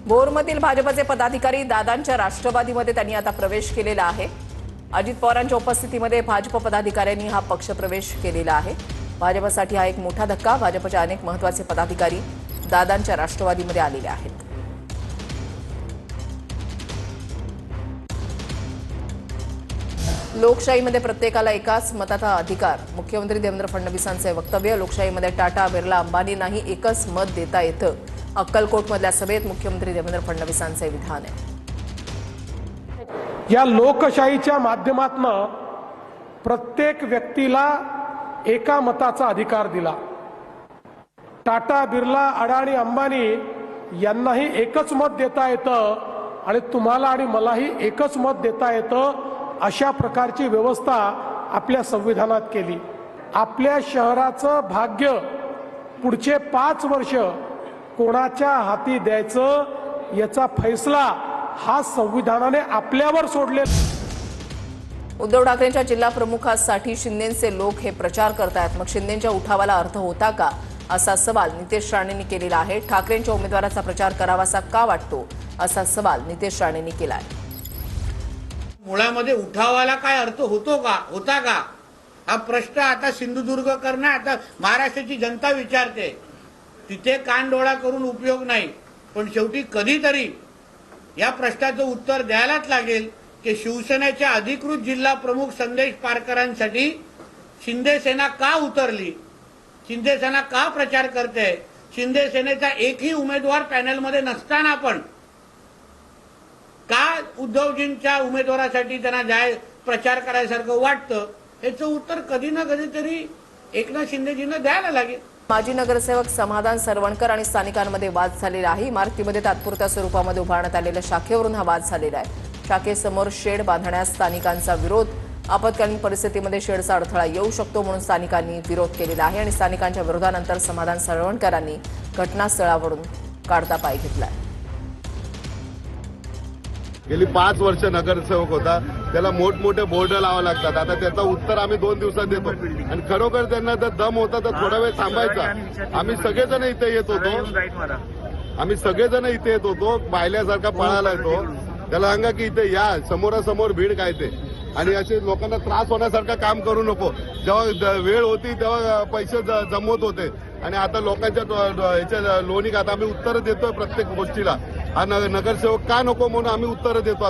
भोरमधील भाजपचे पदाधिकारी दादांच्या राष्ट्रवादीमध्ये त्यांनी आता प्रवेश केलेला आहे। अजित पवारांच्या उपस्थितीमध्ये भाजप पदाधिकाऱ्यांनी हा पक्ष प्रवेश केलेला आहे। भाजपसाठी हा एक मोठा धक्का। भाजपचे अनेक महत्त्वाचे पदाधिकारी दादांच्या राष्ट्रवादीमध्ये आलेले आहेत। लोकशाहीमध्ये प्रत्येकाला एकाच मताचा अधिकार। मुख्यमंत्री देवेंद्र फडणवीसांचे वक्तव्य। लोकशाहीमध्ये टाटा, बिर्ला, अंबानींनाही एकच मत देता येतं। अक्कलकोटमधल्या सभेत मुख्यमंत्री देवेंद्र फडणवीसांचे विधान आहे। या लोकशाहीच्या माध्यमातून प्रत्येक व्यक्तीला एका मताचा अधिकार दिला। टाटा, बिर्ला, अडाणी, अंबानी यांनाही एकच मत देता येतं आणि तुम्हाला आणि मलाही एकच मत देता येतं। अशा प्रकारची व्यवस्था आपल्या संविधानात केली। आपल्या शहराचं भाग्य पुढचे 5 वर्ष कोणाच्या हाती द्यायचं याचा फैसला हा संविधानाने आपल्यावर सोडलेला। उद्धव ठाकरेंच्या जिल्हा प्रमुखासाठी शिंदेचे लोक हे प्रचार करतायत, मग शिंदेच्या उठावाला अर्थ होता का, असा सवाल नितेश राणेंनी केलेला आहे। ठाकरेंच्या उमेदवाराचा प्रचार करावासा का वाटतो, असा सवाल नितेश राणेंनी केला आहे। मुळामध्ये उठावाला काय अर्थ होता का हा प्रश्न आता सिंधुदुर्गकर नाही, आता महाराष्ट्राची जनता विचारते। तिथे कानडोळा करून उपयोग नाही, पण शेवटी कधीतरी या प्रश्नाचं उत्तर द्यायलाच लागेल की शिवसेनेच्या अधिकृत जिल्हा प्रमुख संदेश पारकरांसाठी शिंदे सेना का उतरली, शिंदे सेना का प्रचार करते, शिंदे सेनेचा एकही उमेदवार पॅनलमध्ये नसताना पण का उद्धवजींच्या उमेदवारासाठी त्यांना प्रचार करायसारखं वाटतं, याचं उत्तर कधी ना कधीतरी एकनाथ शिंदेजींना द्यायला लागेल। माजी नगरसेवक समाधान सरवणकर आणि स्थानिकांमध्ये वाद झालेला आहे। इमारतीमध्ये तात्पुरत्या स्वरूपामध्ये उभारण्यात आलेल्या शाखेवरून हा वाद झालेला आहे। शाखेसमोर शेड बांधण्यास स्थानिकांचा विरोध। आपत्कालीन परिस्थितीमध्ये शेडचा अडथळा येऊ शकतो म्हणून स्थानिकांनी विरोध केलेला आहे आणि स्थानिकांच्या विरोधानंतर समाधान सरवणकरांनी घटनास्थळावरून काढता पाय घेतला। गेली 5 वर्ष नगरसेवक होता, त्याला मोठमोठे बोर्ड लावावे लागतात। आता त्याचं उत्तर आम्ही 2 दिवसात देतो आणि खरोखर त्यांना जर दम होता तर थोडा वेळ थांबायचा। आम्ही सगळेजण इथे येत होतो, पाहिल्यासारखा पळायला येतो। त्याला सांगा की इथे या, समोरासमोर भीड काय ते, आणि असे लोकांना त्रास होण्यासारखं काम करू नको। जेव्हा वेळ होती तेव्हा पैसे जमवत होते आणि आता लोकांच्या लोणी आता आम्ही उत्तर देतोय प्रत्येक गोष्टीला। हा नगरसेवक का नको म्हणून आम्ही उत्तर देतो।